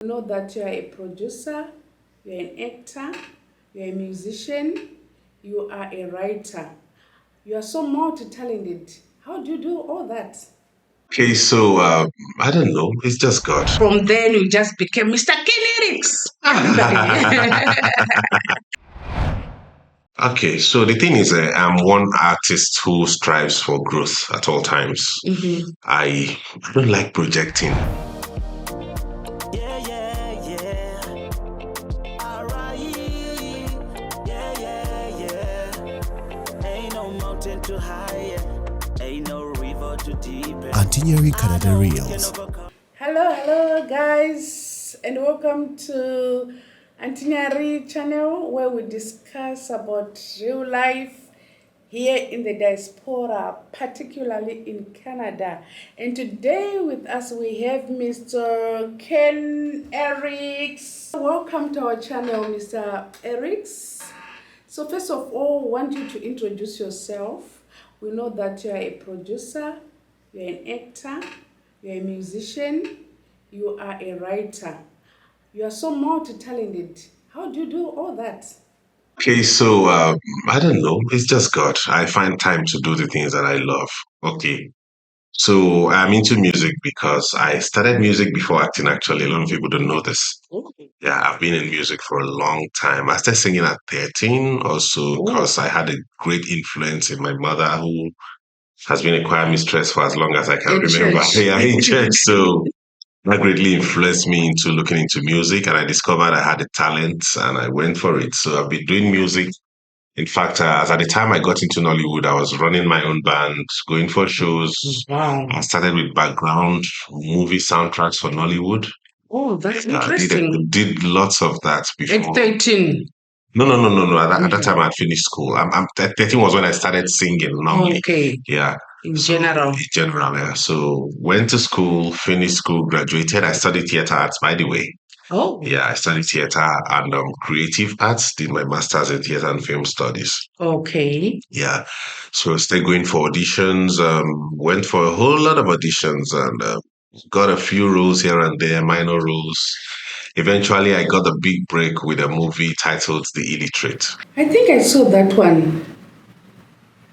Know that you are a producer, you're an actor, you're a musician, you are a writer. You are so multi-talented. How do you do all that? Okay, I don't know. It's just God. From then you just became Mr. Lyrics. Okay, so the thing is, I'm one artist who strives for growth at all times. Mhm. I don't like projecting. Yeah, yeah, yeah. Alright. Yeah, yeah, yeah. Ain't no mountain too high. Ain't no river too deep. Auntie Nyari Canada Reels. Hello, guys, and welcome to Auntie Nyari channel, where we discuss about real life here in the diaspora, particularly in Canada. And today with us we have Mr. Ken Eriks. Welcome to our channel, Mr. Eriks. So first of all, I want you to introduce yourself. We know that you are a producer, you're an actor, you're a musician, you are a writer. You are so multi-talented. How do you do all that? Okay, I don't know. It's just God. I find time to do the things that I love. Okay. So I'm into music because I started music before acting, actually. A lot of people don't know this. Yeah, I've been in music for a long time. I started singing at 13 or so because I had a great influence in my mother who has been a choir mistress for as long as I can In remember. church. Yeah, in church. So that greatly influenced me into looking into music, and I discovered I had a talent and I went for it. So I've been doing music. In fact, as at the time I got into Nollywood, I was running my own band, going for shows. Wow. I started with background movie soundtracks for Nollywood. Oh, that's Yeah, interesting. did lots of that At before. 13. No. At that time, I'd finished school. 13 was when I started singing normally. Okay. Yeah. In So, general. in general, yeah. So, went to school, finished school, graduated. I studied theater arts, by the way. Oh, Yeah, I studied theater and creative arts, did my master's in theater and film studies. okay. Yeah. So, started going for auditions, went for a whole lot of auditions and got a few roles here and there, minor roles. Eventually, I got a big break with a movie titled The Illiterate. I think I saw that one.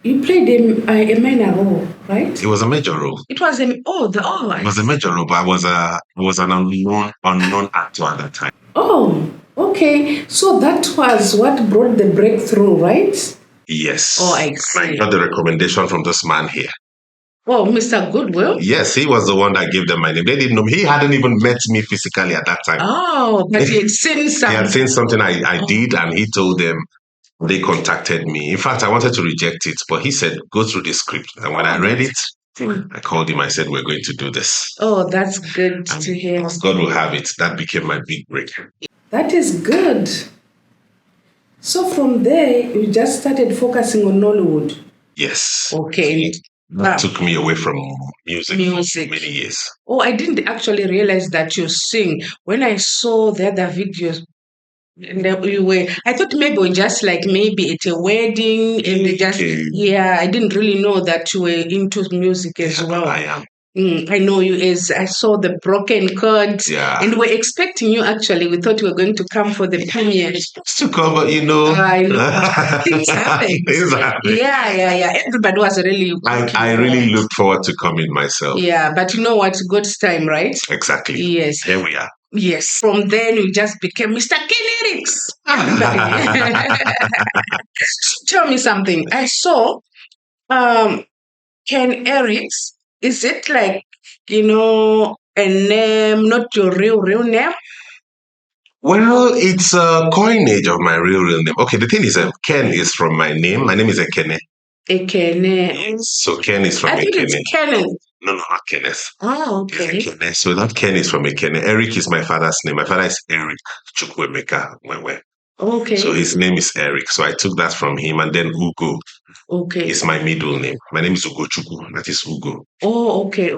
You played a minor role, right? It was a major role. It was It was a major role, but I was an unknown actor at that time. oh, okay. So that was what brought the breakthrough, right? Yes. Oh, I I see. got the recommendation from this man here. Oh, Mr. Goodwill? Yes, he was the one that gave them my name. They didn't know me. He hadn't even met me physically at that time. Oh, but he had seen He had some. seen something I did, and he told them. They contacted me. In fact, I wanted to reject it, but he said, go through the script. And when I read it, I called him. I said, we're going to do this. Oh, that's good to hear. As God will have it, that became my big break. That is good. So from there, you just started focusing on Nollywood. Yes. Okay. That took me away from music Music. for many years. Oh, I didn't actually realize that you sing. When I saw the other videos, and you were, I thought maybe we just like maybe it's a wedding and they just, Okay. yeah, I didn't really know that you were into music as well. I am. I know you as I saw the broken chords, Yeah. and we're expecting you actually. We thought you were going to come for the premiere. To cover, I know. Things happen. Things happen. Yeah. Everybody was really I really looked forward to coming myself. yeah, but you know what? God's time, right? Exactly. Yes. Here we are. Yes. From then you just became Mr. Lyrics. Tell me something. I saw Ken Eriks. Is it like, a name, not your real name? Well, it's a coinage of my real name. Okay, the thing is, Ken is from my name. My name is Ekene. Ekene. So Ken is from I think Ekene. it's Kenneth. No, not Kenneth. Oh, It's okay. Ekene. So that Ken is from Ekene. Eric is my father's name. My father is Eric Chukwemeka Wewe. Okay. So his name is Eric. So I took that from him. And then Ugo Okay. is my middle name. My name is Ugo Chukwu. That is Ugo. Oh, okay.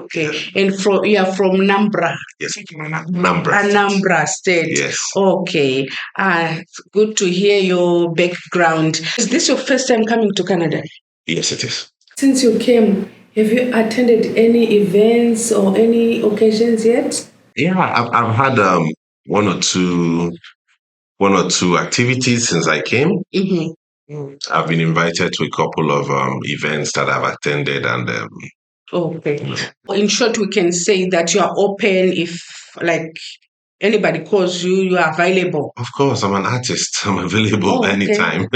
And you are from Nambra. Yes, Nambra. Anambra State. Yes. Okay. It's good to hear your background. Is this your first time coming to Canada? Yes, it is. Since you came, have you attended any events or any occasions yet? Yeah, I've had one or two one or two activities since I came. I've been invited to a couple of events that I've attended, and Okay. In short, we can say that you are open if, like, anybody calls you, you are available. of course, I'm an artist. I'm available Oh, okay. anytime.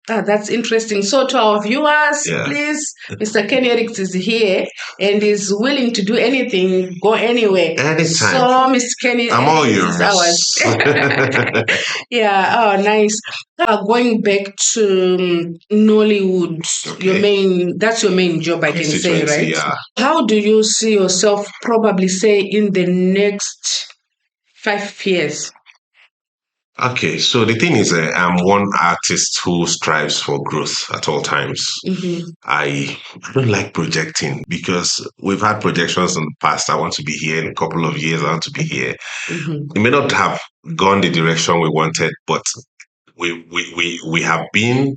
That's interesting. So, to our viewers, Yeah. please, Mr. Ken Eriks is here and is willing to do anything, go anywhere. Anytime. So, Mr. Kenny I'm all Eriks is ours. Yeah, oh, nice. Going back to Nollywood, Okay. that's your main job, I can say, Constituency, right? yeah. How do you see yourself probably say in the next 5 years? Okay, so the thing is, I'm one artist who strives for growth at all times. I don't like projecting because we've had projections in the past. I want to be here in a couple of years. I want to be here. We may not have gone the direction we wanted, but we have been.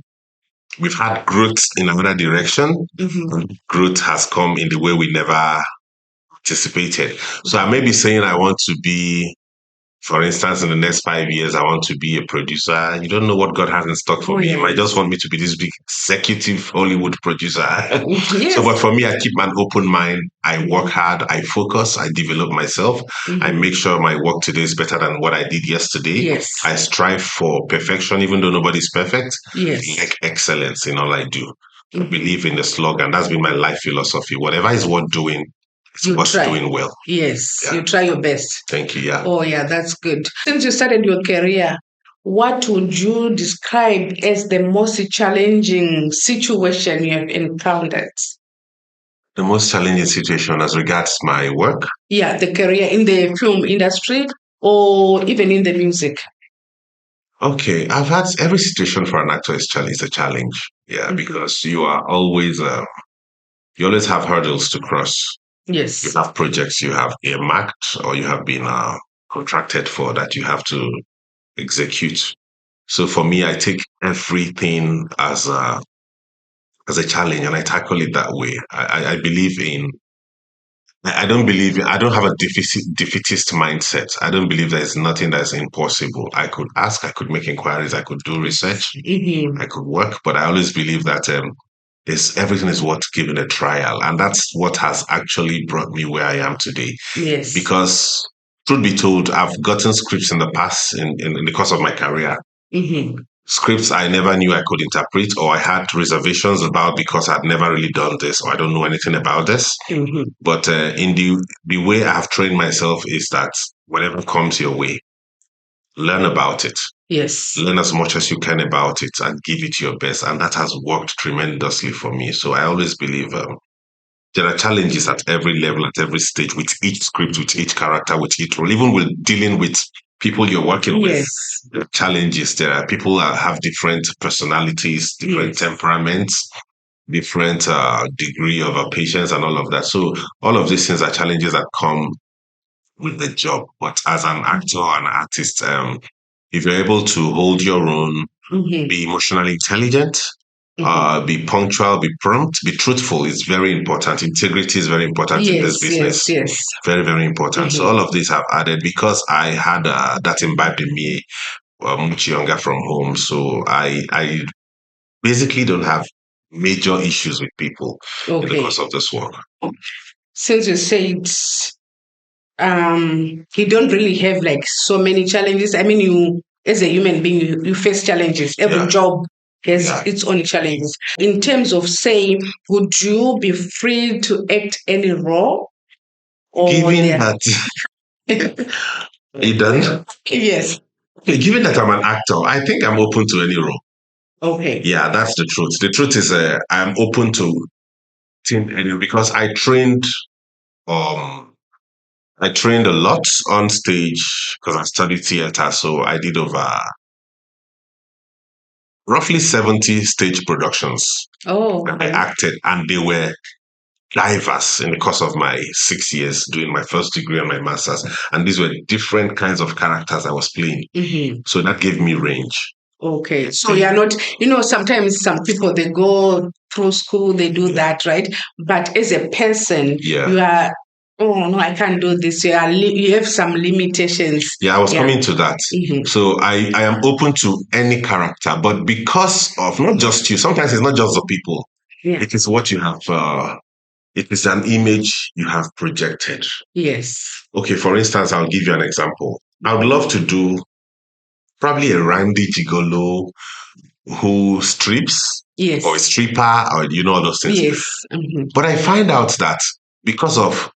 We've had growth in another direction. And growth has come in the way we never anticipated. So I may be saying I want to be, for instance, in the next 5 years, I want to be a producer. You don't know what God has in stock for me. He might just want me to be this big executive Hollywood producer. So, but for me, I keep an open mind. I work hard. I focus. I develop myself. I make sure my work today is better than what I did yesterday. I strive for perfection, even though nobody's perfect. Like excellence in all I do. I believe in the slogan. That's been my life philosophy. Whatever is worth doing, it's worth doing well. Yes, Yeah. you try your best. Thank you. Yeah. Oh, yeah, that's good. Since you started your career, what would you describe as the most challenging situation you have encountered? The most challenging situation as regards my work? Yeah, the career in the film industry or even in the music. Okay, I've had every situation for an actor is a challenge. Yeah, because you are always you always have hurdles to cross. Yes. You have projects you have earmarked or you have been contracted for that you have to execute. So for me, I take everything as a challenge and I tackle it that way. I believe in. I don't believe. I don't have a defeatist mindset. I don't believe there's nothing that's impossible. I could ask. I could make inquiries. I could do research. I could work, but I always believe that everything is worth giving a trial, and that's what has actually brought me where I am today. Yes. Because truth be told, I've gotten scripts in the past in the course of my career. Scripts I never knew I could interpret or I had reservations about because I'd never really done this or I don't know anything about this. But in the way I have trained myself is that whatever comes your way, learn about it. Yes. Learn as much as you can about it and give it your best. And that has worked tremendously for me. So I always believe there are challenges at every level, at every stage, with each script, with each character, with each role, even with dealing with people you're working with. There are challenges. There are people that have different personalities, different temperaments, different degree of patience and all of that. So all of these things are challenges that come with the job. But as an actor and artist, if you're able to hold your own, be emotionally intelligent, be punctual, be prompt, be truthful is very important. Integrity is very important in this business. Yes. Very, very important. So all of these have added because I had that imbibed in me much younger from home. So I basically don't have major issues with people in the course of this work. Since you said you don't really have like so many challenges. I mean, you as a human being, you face challenges. Every job has its own challenges. In terms of saying, would you be free to act any role? Given that you done? Yes. Given that I'm an actor, I think I'm open to any role. Okay. Yeah, that's the truth. The truth is I'm open to any because I trained a lot on stage because I studied theater. So I did over roughly 70 stage productions. Oh, I acted and they were diverse in the course of my 6 years doing my first degree and my master's. And these were different kinds of characters I was playing. So that gave me range. Okay. So you're not, sometimes some people, they go through school, they do that, right? But as a person, you are Oh no, I can't do this. You have some limitations. Yeah, I was coming to that. Mhm. So I am open to any character, but because of not just you, sometimes it's not just the people. Yeah. It is what you have, it is an image you have projected. Yes. Okay, for instance, I'll give you an example. I would love to do probably a Randy Gigolo who strips Yes. or a stripper or all those things. Yes. Mhm. But I find out that because of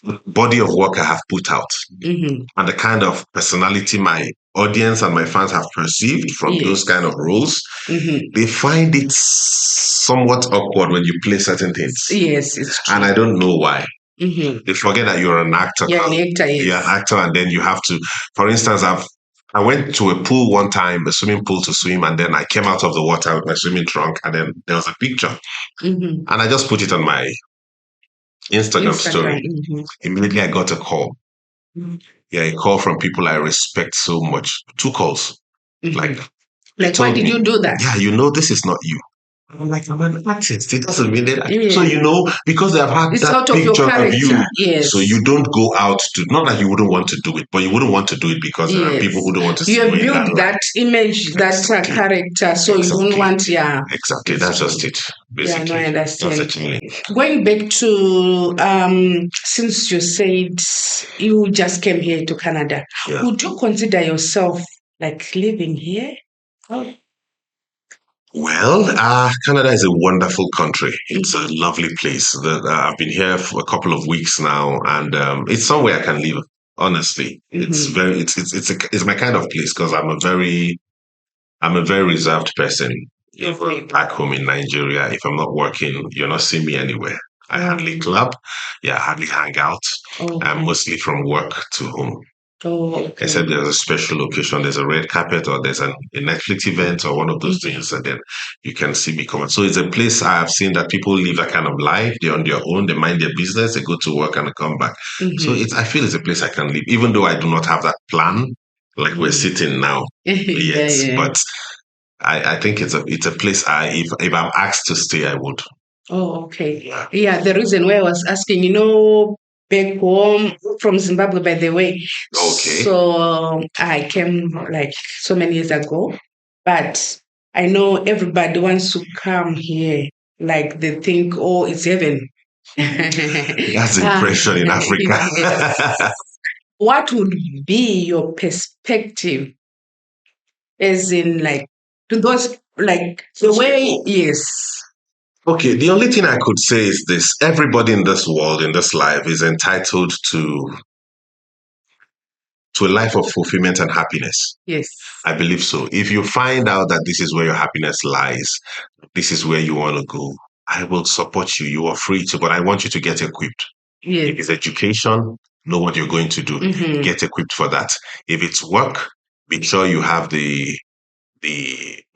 the body of work I have put out Mhm. and the kind of personality my audience and my fans have perceived from Yes. those kind of roles, Mhm. they find it somewhat awkward when you play certain things. Yes, it's true. And I don't know why. Mhm. They forget that you're an actor. You're an actor, yes. You're an actor, and then you have to. For instance, I went to a pool one time, a swimming pool to swim, and then I came out of the water with my swimming trunk, and then there was a picture, Mhm. and I just put it on my Instagram story. Mhm. Immediately, I got a call. Mhm. Yeah, a call from people I respect so much. 2 calls Mhm. like that. Like, why told did me, you do that? Yeah, this is not you. I'm like, I'm an artist. It doesn't mean that. Yeah. So, because they've had It's that out of your picture of character. you, Yes. so you don't go out to, not that you wouldn't want to do it, but you wouldn't want to do it because there are Yes. people who don't want to see You have you in built that that image, that Exactly. character, so you Exactly. don't want, yeah. Exactly. It's That's true. just it, Yeah, basically. no, I That's the understand. challenge. Going back to since you said you just came here to Canada, Yeah. would you consider yourself like living here? Oh. Well, Canada is a wonderful country. It's a lovely place. I've been here for a couple of weeks now, and it's somewhere I can live. Honestly, it's Mhm. very it's my kind of place because I'm a very reserved person. Even back home in Nigeria, if I'm not working, you're not seeing me anywhere. I hardly club, I hardly hang out. I'm Okay. mostly from work to home. Oh, okay. Except there's a special occasion, there's a red carpet or there's a Netflix event or one of those things, and then you can see me come out. So it's a place I have seen that people live that kind of life. They're on their own, they mind their business, they go to work and they come back. So I feel it's a place I can live, even though I do not have that plan like we're sitting now. Yes, Yeah. but I think it's a place if I'm asked to stay, I would. Oh, okay. Yeah, the reason why I was asking, back home from Zimbabwe, by the way. Okay. So I came like so many years ago, but I know everybody wants to come here. Like they think, oh, it's heaven. That's the impression in Africa. Yes. What would be your perspective, as in like to those like the way? Yes. Okay, the only thing I could say is this. Everybody in this world, in this life, is entitled to a life of fulfillment and happiness. Yes. I believe so. If you find out that this is where your happiness lies, this is where you want to go, I will support you. You are free to, but I want you to get equipped. Yes. If it's education, know what you're going to do. Get equipped for that. If it's work, be sure you have the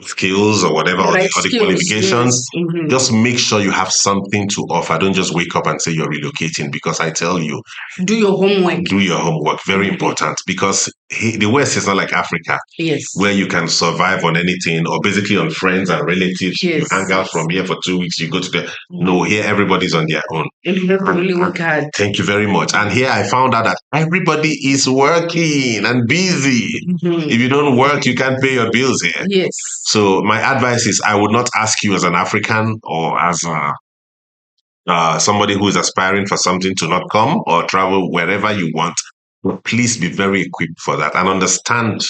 skills or whatever, or the qualifications. Yes. Just make sure you have something to offer. Don't just wake up and say you're relocating, because I tell you, do your homework. Do your homework. Very important, because the West is not like Africa. Yes. Where you can survive on anything or basically on friends and relatives. Yes. You hang out from here for 2 weeks, you go to the. No, here everybody's on their own. And you have to really work hard. Thank you very much. And here I found out that everybody is working and busy. If you don't work, you can't pay your bills here. Yes. So my advice is, I would not ask you as an African or as somebody who is aspiring for something to not come or travel wherever you want. But please be very equipped for that and understand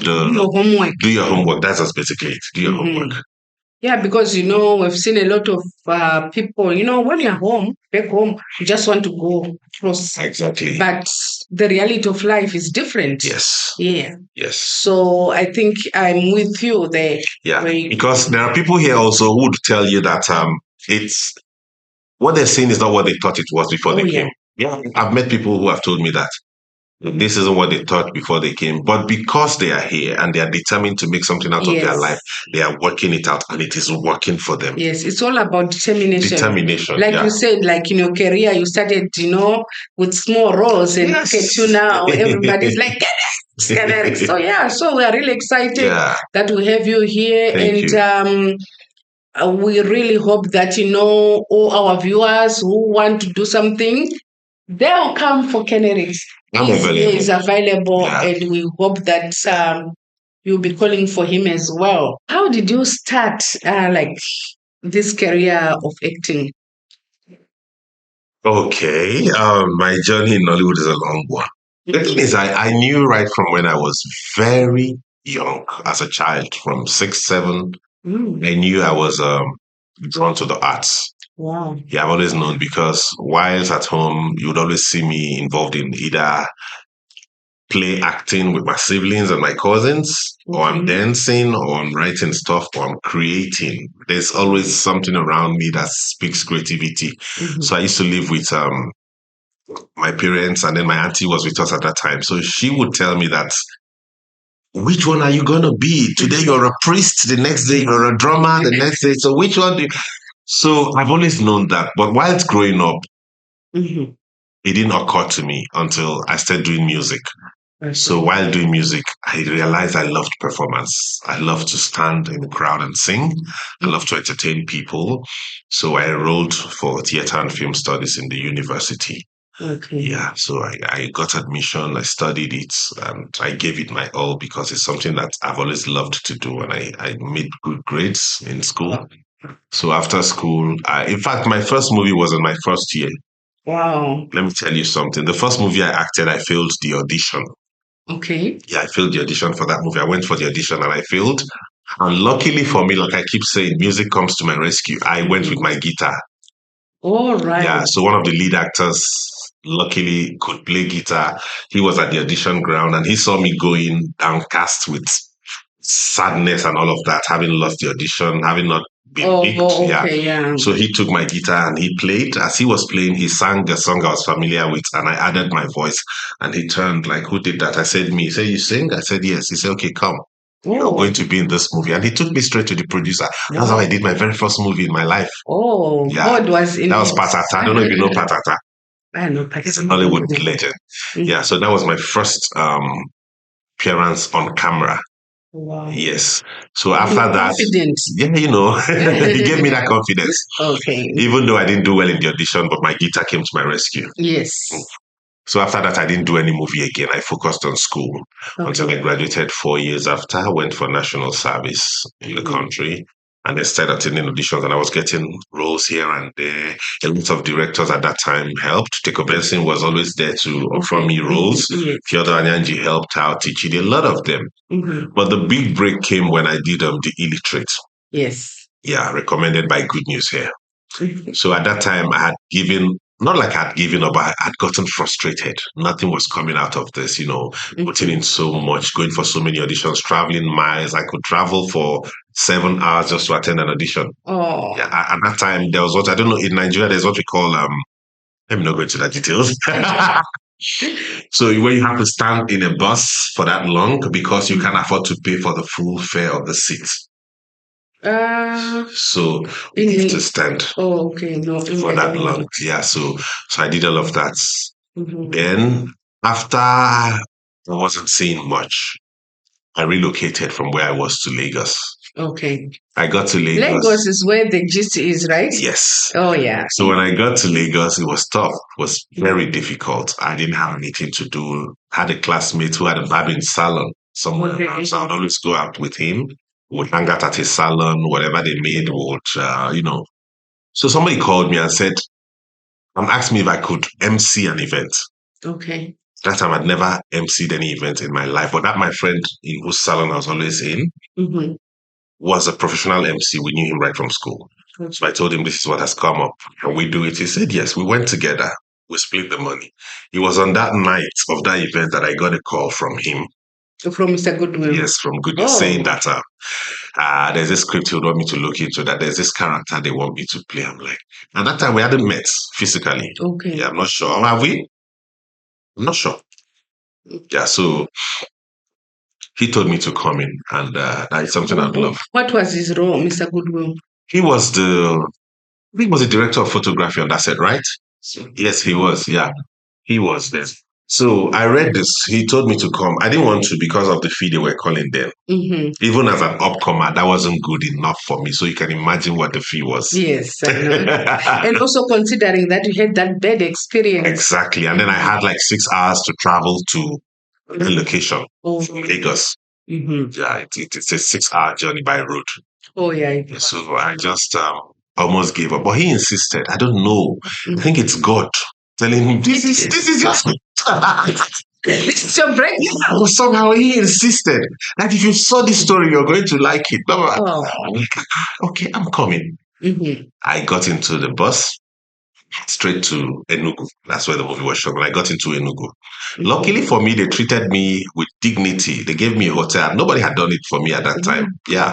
Do your homework. Do your homework. That's just basically it. Do your homework. Yeah, because we've seen a lot of people. When you're home, back home, you just want to go close. Exactly. But the reality of life is different. Yes. Yeah. Yes. So I think I'm with you there. Yeah. Because there are people here also who would tell you that it's what they're saying is not what they thought it was before they came. Yeah. I've met people who have told me that. This isn't what they thought before they came. But because they are here and they are determined to make something out of their life, they are working it out and it is working for them. Yes, it's all about determination. Determination. Like you said, like in your career, you started, with small roles, and look at you now, everybody's like, so we are really excited that we have you here. We really hope that, all our viewers who want to do something, They'll come for Kennedy. I'm He available. is available, Yeah. and we hope that you'll be calling for him as well. How did you start this career of acting? Okay. My journey in Nollywood is a long one. The thing is, I knew right from when I was very young, as a child, from 6, 7, I knew I was drawn to the arts. Wow. Yeah, I've always known because whilst at home, you would always see me involved in either play acting with my siblings and my cousins, or I'm dancing, or I'm writing stuff, or I'm creating. There's always something around me that speaks creativity. So I used to live with my parents, and then my auntie was with us at that time. So she would tell me that, which one are you going to be? Today you're a priest, the next day you're a drummer, the next day. So which one do you... So I've always known that. But while growing up, it didn't occur to me until I started doing music. So while doing music, I realized I loved performance. I love to stand in the crowd and sing. I love to entertain people. So I enrolled for theater and film studies in the university. Okay. Yeah, so I got admission, I studied it, and I gave it my all because it's something that I've always loved to do, and I made good grades in school. So after school, in fact, my first movie was in my first year. Wow. Let me tell you something. The first movie I acted, I failed the audition. Okay. Yeah, I failed the audition for that movie. I went for the audition and I failed. And luckily for me, like I keep saying, music comes to my rescue. I went with my guitar. All right. Yeah, so one of the lead actors luckily could play guitar. He was at the audition ground and he saw me going downcast with sadness and all of that, having lost the audition, having not been picked. Okay, yeah. So he took my guitar and he played. As he was playing, he sang a song I was familiar with and I added my voice. And he turned like, who did that? I said, me. He said, you sing? I said, yes. He said, okay, come. You're going to be in this movie. And he took me straight to the producer. That's how I did my very first movie in my life. Oh, Yeah. God was in That was it. Patata. I don't know if you know Patata. I know He's a Patata. Hollywood legend. Yeah, so that was my first appearance on camera. Wow. Yes. So after that, confident. yeah, he gave me that confidence. Okay. Even though I didn't do well in the audition, but my guitar came to my rescue. Yes. So after that, I didn't do any movie again. I focused on school until I graduated 4 years after. I went for national service in the country. And I started attending auditions and I was getting roles here and there. A lot of directors at that time helped. Teko Benson was always there to offer me roles. Fyodor Anyanji helped out, teaching a lot of them. But the big break came when I did The Illiterate. Yes. Yeah, recommended by Good News Here. So at that time, I had given, not like I had given up, but I had gotten frustrated. Nothing was coming out of this, putting in so much, going for so many auditions, traveling miles. I could travel for 7 hours just to attend an audition. Oh. Yeah, at that time, there was what, I don't know, in Nigeria, there's what we call, let me not go into the details. So where you have to stand in a bus for that long because you can't afford to pay for the full fare of the seat. So you have to stand okay. No, for that long. Yeah, so I did all of that. Then after I wasn't seeing much, I relocated from where I was to Lagos. Okay. I got to Lagos. Lagos is where the gist is, right? Yes. Oh, yeah. So when I got to Lagos, it was tough. It was very difficult. I didn't have anything to do. I had a classmate who had a barbing salon somewhere around, so I would always go out with him. We would hang out at his salon, whatever they made, would. So somebody called me and said, asked me if I could MC an event. Okay. That time I'd never MC'd any event in my life, but that my friend whose salon I was always in was a professional MC. We knew him right from school. So I told him, this is what has come up. Can we do it? He said, yes. We went together. We split the money. It was on that night of that event that I got a call from him. From Mr. Goodwill? Yes, from Goodwill, saying that there's this script he would want me to look into, that there's this character they want me to play. I'm like, at that time we hadn't met physically. Okay. Yeah, I'm not sure. Have we? I'm not sure. Yeah, so he told me to come in, and that is something I'd love. What was his role, Mr. Goodwill? He was the director of photography on that set, right? Yes, he was. Yeah, he was there. So I read this. He told me to come. I didn't want to because of the fee they were calling them. Even as an upcomer, that wasn't good enough for me. So you can imagine what the fee was. Yes, I know. And also considering that you had that bad experience. Exactly. And then I had like 6 hours to travel to the location from Lagos. Yeah, it's a 6-hour journey by road. Oh, yeah. So I just almost gave up. But he insisted. I don't know. I think it's God telling him, this is your This is your break. Yeah, somehow he insisted that if you saw this story, you're going to like it. Blah, blah, blah. I'm like, okay, I'm coming. I got into the bus straight to Enugu. That's where the movie was shot. When I got into Enugu, luckily for me, they treated me with dignity. They gave me a hotel. Nobody had done it for me at that time. Yeah.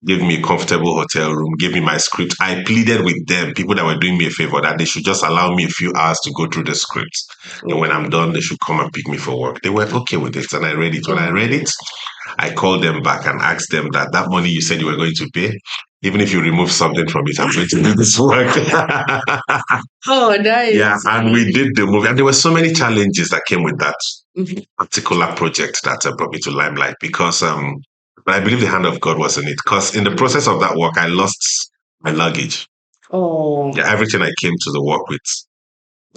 Gave me a comfortable hotel room, gave me my script. I pleaded with them, people that were doing me a favor, that they should just allow me a few hours to go through the script. And when I'm done, they should come and pick me for work. They were okay with it, and I read it. When I read it, I called them back and asked them that money you said you were going to pay, even if you remove something from it, I'm going to do this work. Oh, nice. Yeah, and we did the movie. And there were so many challenges that came with that particular project that brought me to limelight because but I believe the hand of God was in it because in the process of that work, I lost my luggage. Oh. Yeah, everything I came to the work with.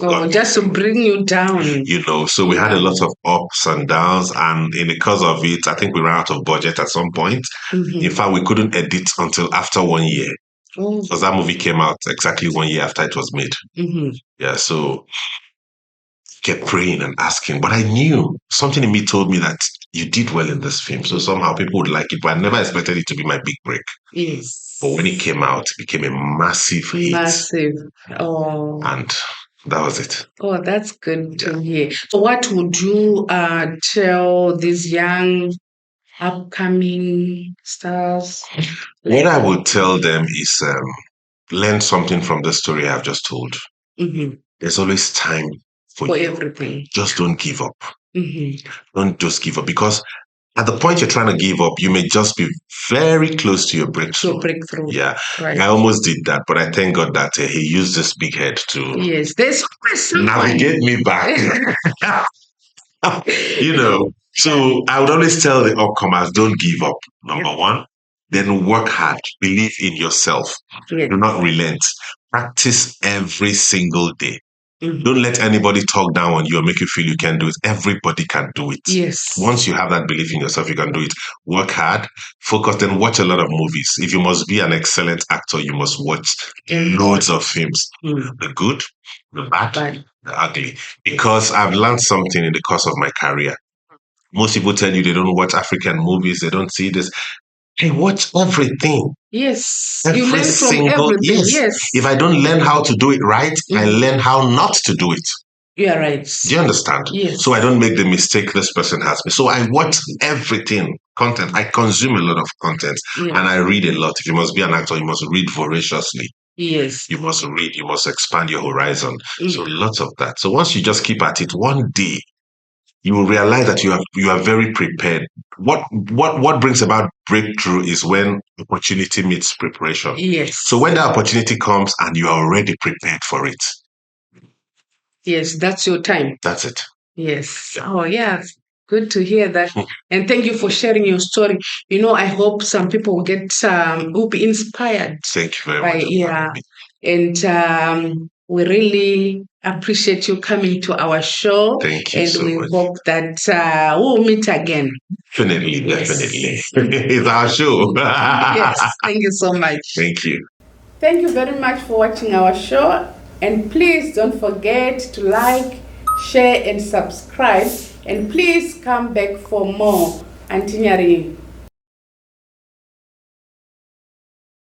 Oh, just to bring you down. You know, so we had a lot of ups and downs, and in the course of it, I think we ran out of budget at some point. In fact, we couldn't edit until after 1 year. Because that movie came out exactly 1 year after it was made. Yeah, so kept praying and asking, but I knew something in me told me that you did well in this film, so somehow people would like it, but I never expected it to be my big break. Yes. But when it came out, it became a massive hit. Massive. Oh. And that was it. Oh, that's good to hear. So what would you tell these young upcoming stars? What I would tell them is learn something from the story I've just told. There's always time for you. Everything. Just don't give up. Don't just give up, because at the point you're trying to give up, you may just be very close to your breakthrough. Yeah, right. I almost did that, but I thank God that he used this big head to navigate me back. You know, so I would always tell the upcomers, don't give up, number one. Then work hard. Believe in yourself. Do not relent. Practice every single day. Don't let anybody talk down on you or make you feel you can do it. Everybody can do it. Yes. Once you have that belief in yourself, you can do it. Work hard, focus, then watch a lot of movies. If you must be an excellent actor, you must watch loads of films. The good, the bad, the ugly. Because I've learned something in the course of my career. Most people tell you they don't watch African movies, they don't see this. Hey, watch everything. Yes. You learn from everything. Yes. If I don't learn how to do it right, I learn how not to do it. Yeah, right. Do you understand? Yes. So I don't make the mistake this person has me. So I watch everything, content. I consume a lot of content and I read a lot. If you must be an actor, you must read voraciously. Yes. You must read, you must expand your horizon. So lots of that. So once you just keep at it, one day you will realize that you are very prepared. What brings about breakthrough is when opportunity meets preparation. Yes. So when that opportunity comes and you are already prepared for it. Yes, that's your time. That's it. Yes. Yeah. Oh, yeah. Good to hear that. And thank you for sharing your story. You know, I hope some people will be inspired. Thank you very much. Yeah. And we really appreciate you coming to our show. Thank you so much. And we hope that we'll meet again. Definitely. It's our show. Yes. Thank you so much. Thank you. Thank you very much for watching our show. And please don't forget to like, share, and subscribe. And please come back for more Auntie Nyari